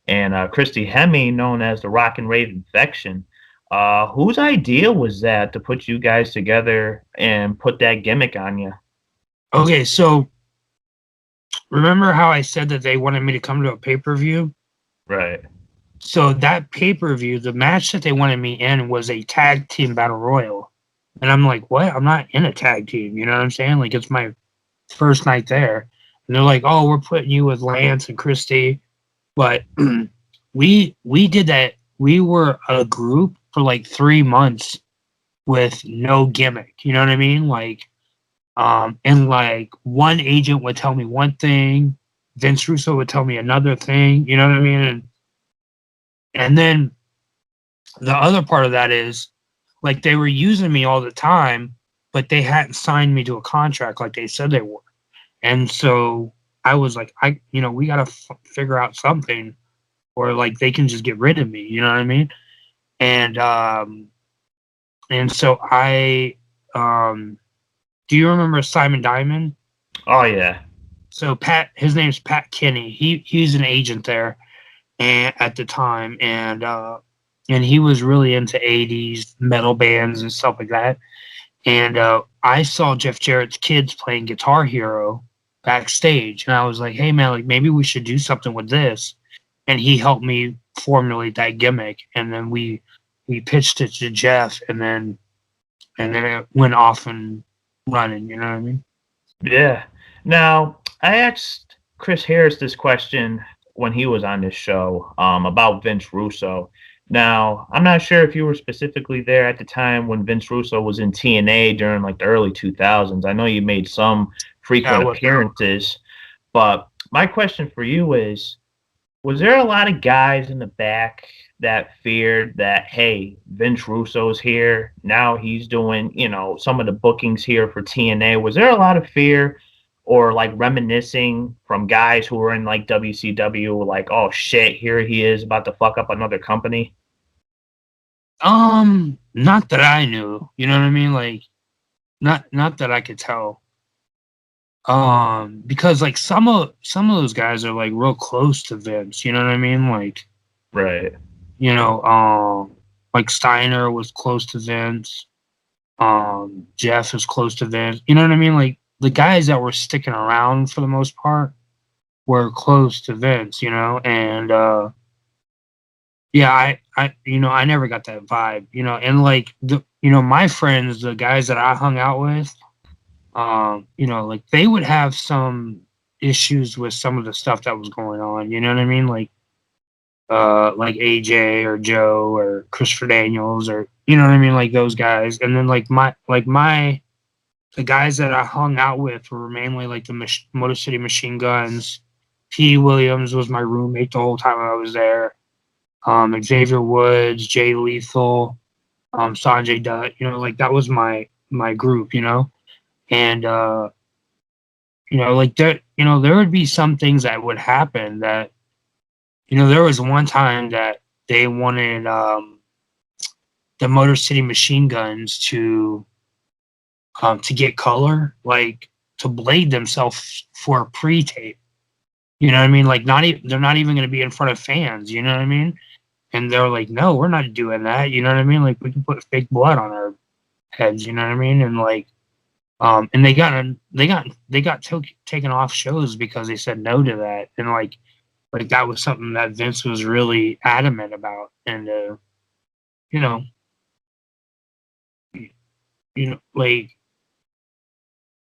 and Christy Hemme, known as the Rock and Rave Infection. Whose idea was that to put you guys together and put that gimmick on you? Okay, so remember how I said that they wanted me to come to a pay-per-view? Right. So that pay-per-view, the match that they wanted me in was a tag team battle royal. And I'm like, what? I'm not in a tag team. You know what I'm saying? Like, it's my first night there. And they're like, oh, we're putting you with Lance and Christy. But we did that. We were a group for like 3 months with no gimmick. You know what I mean? Like, and like one agent would tell me one thing, Vince Russo would tell me another thing. You know what I mean? And then the other part of that is like they were using me all the time, but they hadn't signed me to a contract like they said they were. And so I was like, we got to figure out something, or like they can just get rid of me. You know what I mean? And so do you remember Simon Diamond? Oh yeah. So his name's Pat Kinney. He's an agent there, and at the time, and he was really into '80s metal bands and stuff like that. And I saw Jeff Jarrett's kids playing Guitar Hero backstage, and I was like, "Hey man, like maybe we should do something with this." And he helped me formulate that gimmick, and then we pitched it to Jeff, and then it went off and running. You know what I mean? Yeah. Now, I asked Chris Harris this question when he was on this show about Vince Russo. Now, I'm not sure if you were specifically there at the time when Vince Russo was in TNA during like the early 2000s. I know you made some frequent appearances, but my question for you is, was there a lot of guys in the back that feared that, hey, Vince Russo's here, now he's doing, some of the bookings here for TNA? Was there a lot of fear or like reminiscing from guys who were in like WCW, like, oh shit, here he is about to fuck up another company? Not that I knew. You know what I mean? Like, not that I could tell. Because like some of those guys are like real close to Vince. You know what I mean? Like, Right. Like Steiner was close to Vince. Jeff is close to Vince. You know what I mean? Like the guys that were sticking around for the most part were close to Vince. And yeah, I never got that vibe. And like my friends, the guys that I hung out with, like they would have some issues with some of the stuff that was going on. You know what I mean? Like AJ or Joe or Christopher Daniels, or you know what I mean, like those guys. And then the guys that I hung out with were mainly like the Motor City Machine Guns. P. Williams was my roommate the whole time I was there. Xavier Woods, Jay Lethal, Sanjay Dutt. Like that was my group. And like there would be some things that would happen that. There was one time that they wanted the Motor City Machine Guns to get color, like to blade themselves for a pre-tape. You know what I mean? Like they're not even going to be in front of fans. You know what I mean? And they're like, no, we're not doing that. You know what I mean? Like we can put fake blood on our heads. You know what I mean? And like, and they got taken off shows because they said no to that. And like that was something that Vince was really adamant about. And like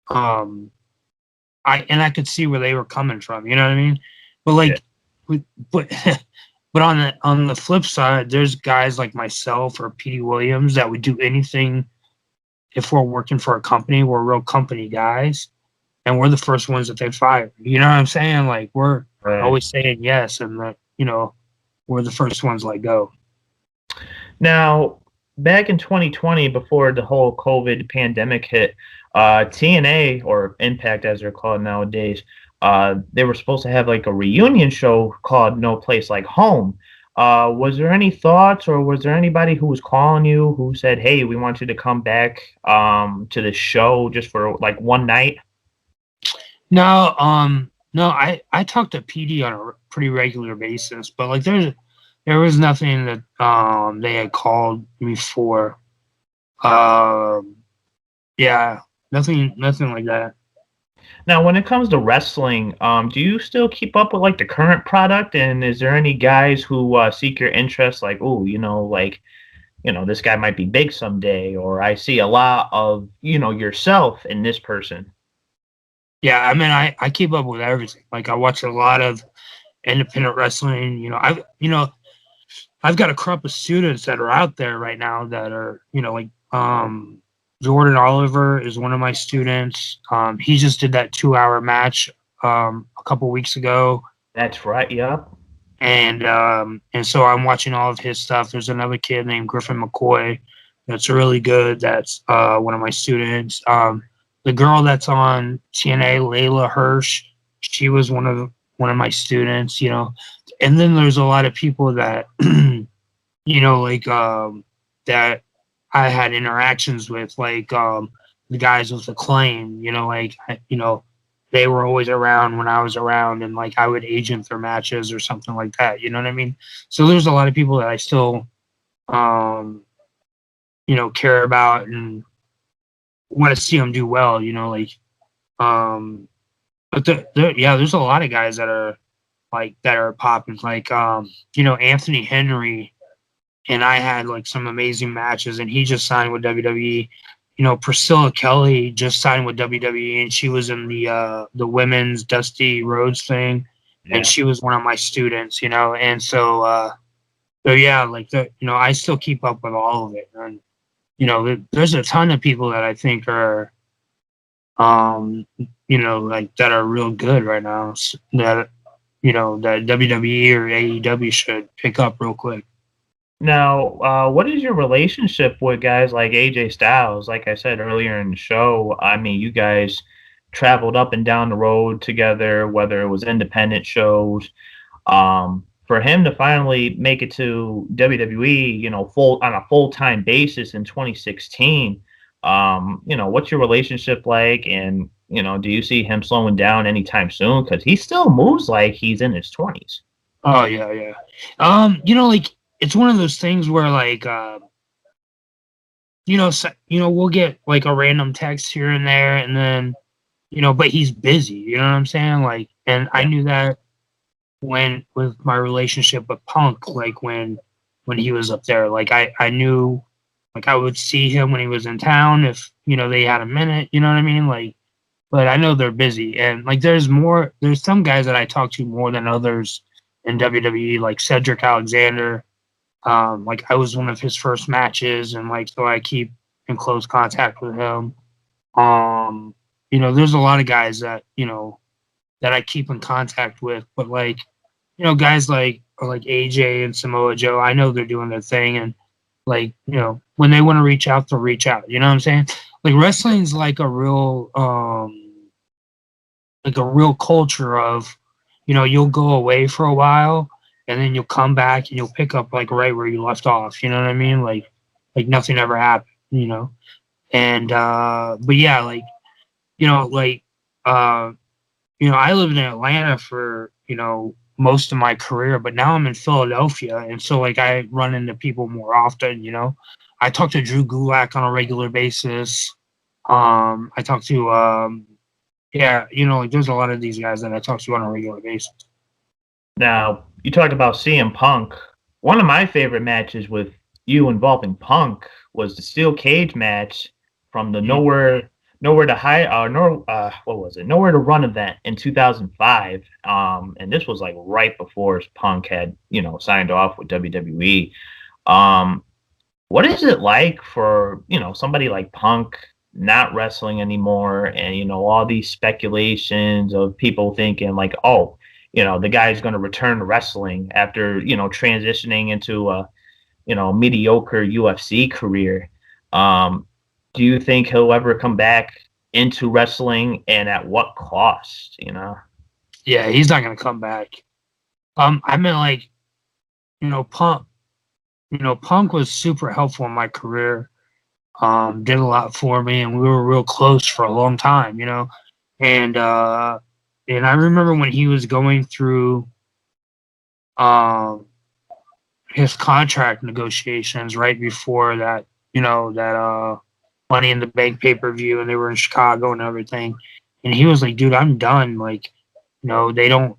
I could see where they were coming from, you know what I mean? But like but but on the flip side, there's guys like myself or Petey Williams that would do anything if we're working for a company. We're real company guys, and we're the first ones that they fire. You know what I'm saying? Like we're always saying yes, and that we're the first ones let go. Now, back in 2020, before the whole COVID pandemic hit, TNA, or Impact as they're called nowadays, they were supposed to have like a reunion show called No Place Like Home. Was there any thoughts, or was there anybody who was calling you who said, hey, we want you to come back to the show just for like one night? No, I talk to PD on a pretty regular basis, but like There was nothing that they had called me for. Um, yeah, nothing like that. Now, when it comes to wrestling, do you still keep up with like the current product? And is there any guys who seek your interest? Like, oh, like this guy might be big someday, or I see a lot of yourself in this person. Yeah, I mean, I keep up with everything. Like, I watch a lot of independent wrestling. I've got a crop of students that are out there right now that are, like Jordan Oliver is one of my students. He just did that 2 hour match a couple weeks ago. That's right. Yep. And so I'm watching all of his stuff. There's another kid named Griffin McCoy that's really good. That's one of my students. The girl that's on TNA, Layla Hirsch, she was one of my students. And then there's a lot of people that like that I had interactions with, like the guys with Acclaim. They were always around when I was around, and like I would agent their matches or something like that. You know what I mean? So there's a lot of people that I still, um, care about and want to see them do well. Um, but yeah, there's a lot of guys that are popping. Like, Anthony Henry and I had like some amazing matches, and he just signed with WWE. Priscilla Kelly just signed with WWE, and she was in the women's Dusty Rhodes thing, and Yeah. she was one of my students. And so yeah, like I still keep up with all of it, and there's a ton of people that I think are, like that are real good right now that that WWE or AEW should pick up real quick. Now, what is your relationship with guys like AJ Styles? Like I said earlier in the show, I mean, you guys traveled up and down the road together, whether it was independent shows. For him to finally make it to WWE, full on a full-time basis in 2016, what's your relationship like? And, do you see him slowing down anytime soon? Because he still moves like he's in his 20s. Oh yeah, yeah. Like it's one of those things where like we'll get like a random text here and there, and then but he's busy. You know what I'm saying? Like, and I Yeah. knew that when with my relationship with Punk, like when he was up there, like I knew like I would see him when he was in town if they had a minute. You know what I mean? Like, but I know they're busy, and like there's some guys that I talk to more than others in WWE, like Cedric Alexander. Like I was one of his first matches, and like so I keep in close contact with him. Um, there's a lot of guys that that I keep in contact with, but like guys like AJ and Samoa Joe, I know they're doing their thing, and like when they want to reach out, they'll reach out. You know what I'm saying? Like wrestling's like a real culture of you'll go away for a while, and then you'll come back and you'll pick up like right where you left off. You know what I mean? Like nothing ever happened. And but yeah, like like uh I lived in Atlanta for most of my career, but now I'm in Philadelphia, and so like I run into people more often. I talk to Drew Gulak on a regular basis. I talk to yeah, like there's a lot of these guys that I talk to on a regular basis. Now, you talked about CM Punk. One of my favorite matches with you involving Punk was the steel cage match from the Mm. nowhere to hide what was it? Nowhere to Run event in 2005. And this was like right before Punk had, signed off with WWE. Um, what is it like for, somebody like Punk not wrestling anymore and, all these speculations of people thinking like, oh, the guy's going to return to wrestling after, transitioning into a, mediocre UFC career. Um, do you think he'll ever come back into wrestling and at what cost? Yeah, he's not gonna come back. I mean, like Punk. Punk was super helpful in my career. Did a lot for me, and we were real close for a long time. And and I remember when he was going through um his contract negotiations right before that, Money in the Bank pay-per-view, and they were in Chicago and everything. And he was like, dude, I'm done. Like, they don't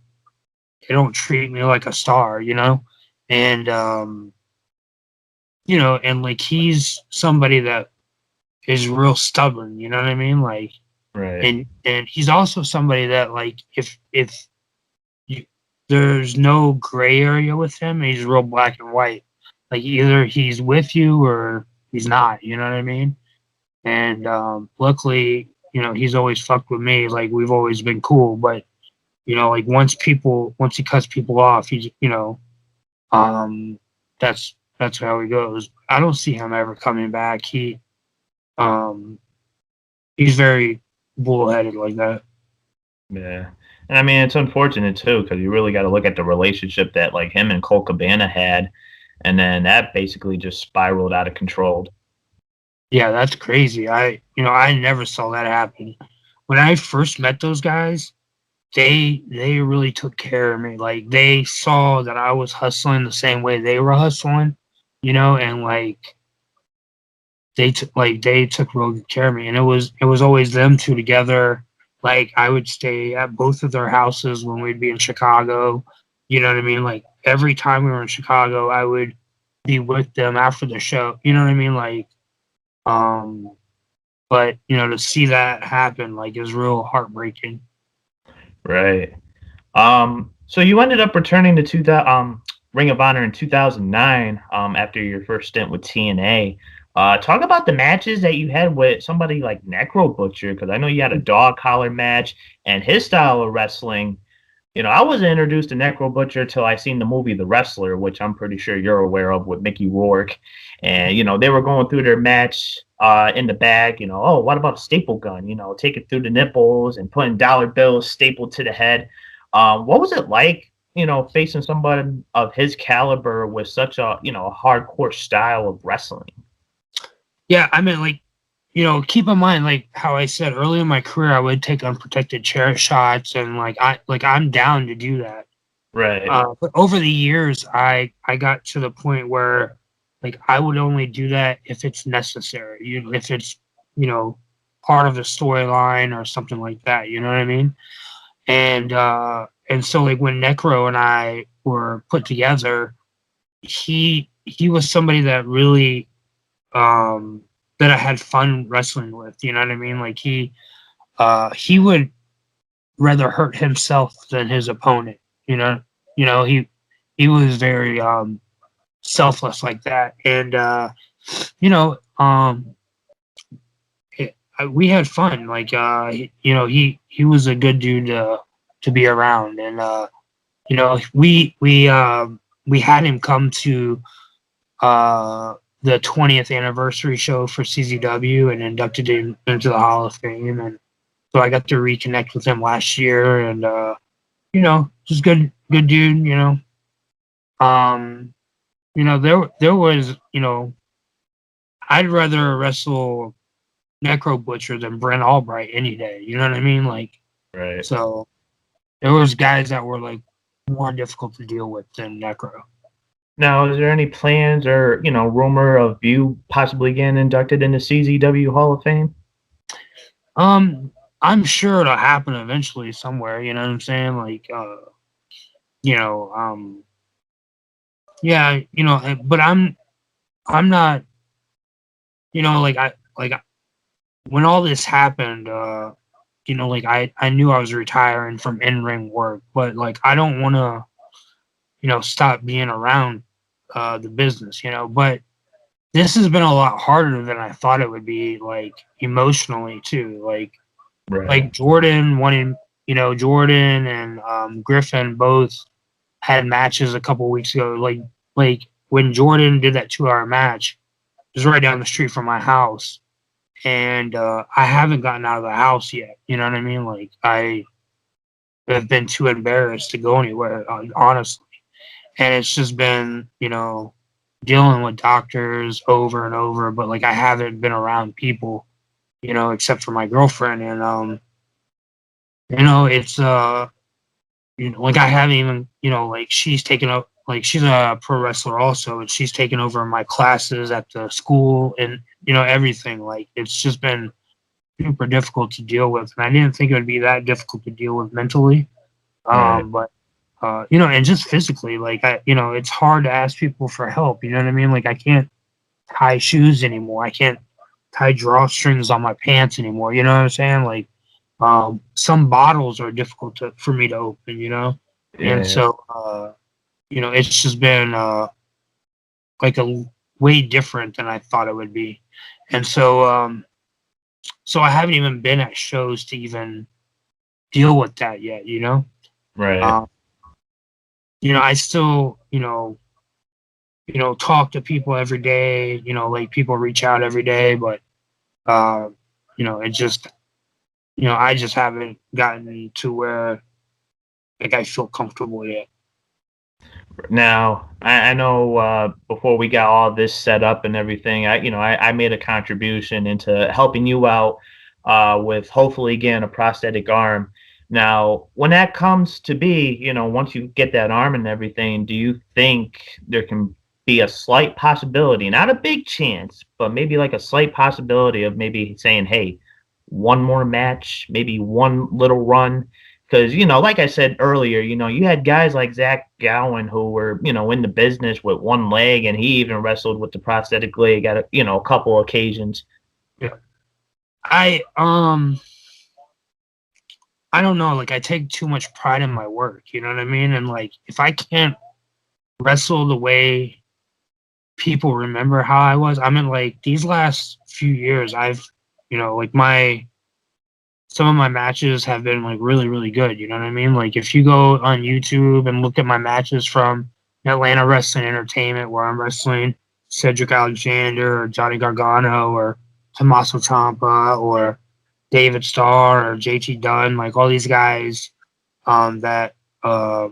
treat me like a star, and and like he's somebody that is real stubborn, you know what I mean? Like, Right. and he's also somebody that, like, if you, there's no gray area with him, he's real black and white. Like, either he's with you or he's not, you know what I mean? And luckily, he's always fucked with me. Like, we've always been cool, but like once he cuts people off, he's um, that's how he goes. I don't see him ever coming back. Um, he's very bullheaded like that. Yeah. And I mean, it's unfortunate too, because you really got to look at the relationship that like him and Cole Cabana had, and then that basically just spiraled out of control. Yeah, that's crazy. I never saw that happen. When I first met those guys, they really took care of me. Like, they saw that I was hustling the same way they were hustling, and like they took real good care of me. And it was always them two together. Like, I would stay at both of their houses when we'd be in Chicago. You know what I mean? Like, every time we were in Chicago, I would be with them after the show. You know what I mean? Like, um, but to see that happen, like, is real heartbreaking. Right. So you ended up returning to Ring of Honor in 2009, after your first stint with TNA. Talk about the matches that you had with somebody like Necro Butcher, because I know you had a dog collar match, and his style of wrestling. I wasn't introduced to Necro Butcher till I seen the movie The Wrestler, which I'm pretty sure you're aware of, with Mickey Rourke. And they were going through their match in the bag. Oh, what about a staple gun? Take it through the nipples and putting dollar bills stapled to the head. What was it like, facing somebody of his caliber with such a hardcore style of wrestling? Yeah, I mean, like, keep in mind, like how I said early in my career, I would take unprotected chair shots, and I'm down to do that. Right. But over the years, I got to the point where, like, I would only do that if it's necessary. If it's part of the storyline or something like that. You know what I mean? And so, like, when Necro and I were put together, he was somebody that really that I had fun wrestling with. You know what I mean? Like, he would rather hurt himself than his opponent. You know, he was very selfless like that, and you know, we had fun. Like, he was a good dude to be around, and we had him come to the 20th anniversary show for CZW and inducted him into the Hall of Fame, and so I got to reconnect with him last year, and just good dude. There was, I'd rather wrestle Necro Butcher than Brent Albright any day. You know what I mean? Like, Right. so there was guys that were, like, more difficult to deal with than Necro. Now, is there any plans or, rumor of you possibly getting inducted in the CZW Hall of Fame? I'm sure it'll happen eventually somewhere. You know what I'm saying? Like, yeah, but I'm not, when all this happened, like, I knew I was retiring from in-ring work, but, like, I don't want to, stop being around the business, but this has been a lot harder than I thought it would be, like, emotionally too. Right. Like Jordan wanted, Jordan and Griffin both had matches a couple weeks ago. Like when Jordan did that 2-hour match, it was right down the street from my house, and I haven't gotten out of the house yet. You know what I mean? Like, I have been too embarrassed to go anywhere, honestly. And it's just been, dealing with doctors over and over, but, like, I haven't been around people, except for my girlfriend. And it's like, I haven't even, like, she's taken up like she's a pro wrestler also, and she's taken over my classes at the school and everything. Like it's just been super difficult to deal with, and I didn't think it would be that difficult to deal with mentally. Right. But and just physically, like it's hard to ask people for help. You know what I mean? Like I can't tie shoes anymore. I can't tie drawstrings on my pants anymore. You know what I'm saying? Like some bottles are difficult for me to open. And Yeah. so it's just been like a way different than I thought it would be. And so I haven't even been at shows to even deal with that yet. Right. Um, I still talk to people every day. Like people reach out every day, but it just I just haven't gotten to where like I feel comfortable yet. Now, I know before we got all this set up and everything, I made a contribution into helping you out with hopefully getting a prosthetic arm. Now, when that comes to be, once you get that arm and everything, do you think there can be a slight possibility, not a big chance, but maybe like a slight possibility of maybe saying, hey, one more match, maybe one little run? Because, like I said earlier, you had guys like Zach Gowen who were, in the business with one leg, and he even wrestled with the prosthetic leg at a couple occasions. Yeah. I don't know, like I take too much pride in my work, you know what I mean? And like if I can't wrestle the way people remember how I was, I mean like these last few years I've like some of my matches have been like really, really good, you know what I mean? Like if you go on YouTube and look at my matches from Atlanta Wrestling Entertainment where I'm wrestling Cedric Alexander or Johnny Gargano or Tommaso Ciampa or David Starr or JT Dunn, like all these guys that were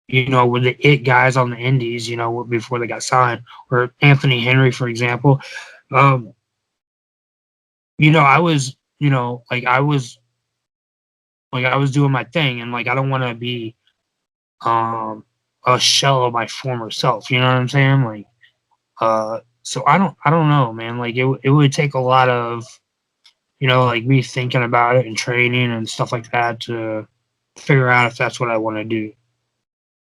the it guys on the indies, before they got signed, or Anthony Henry, for example. I was, I was doing my thing, and like I don't want to be a shell of my former self. You know what I'm saying? Like, so I don't know, man. Like it would take a lot of like me thinking about it and training and stuff like that to figure out if that's what I want to do.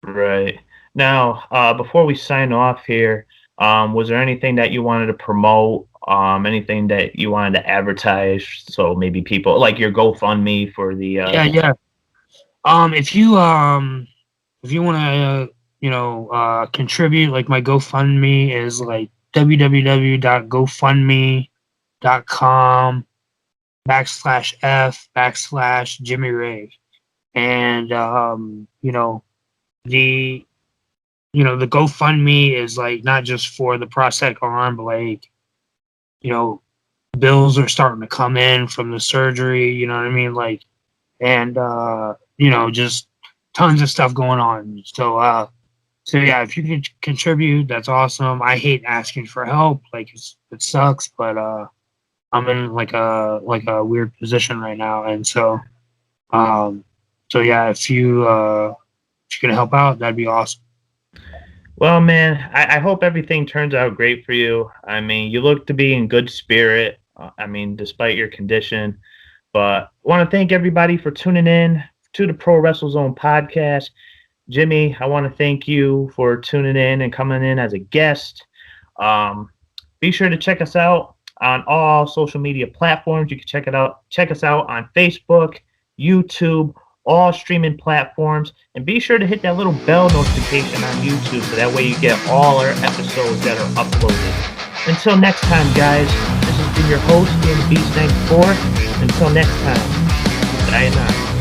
Right. Now, before we sign off here, was there anything that you wanted to promote? Anything that you wanted to advertise? So maybe people like your GoFundMe for the. Yeah. If you want to contribute, like my GoFundMe is like www.gofundme.com/F/Jimmy Rave. And the the GoFundMe is like not just for the prosthetic arm, but like bills are starting to come in from the surgery, you know what I mean? Like, and just tons of stuff going on. So yeah, if you can contribute, that's awesome. I hate asking for help, like it sucks, but I'm in like a weird position right now, and so yeah, if you can help out, that'd be awesome. Well, man, I hope everything turns out great for you. I mean, you look to be in good spirit. I mean, despite your condition. But I want to thank everybody for tuning in to the Pro Wrestle Zone podcast. Jimmy, I want to thank you for tuning in and coming in as a guest. Be sure to check us out on all social media platforms. You can check us out on Facebook, YouTube, all streaming platforms, and be sure to hit that little bell notification on YouTube so that way you get all our episodes that are uploaded. Until next time, guys, this has been your host, Beast 94. Until next time, sayonara.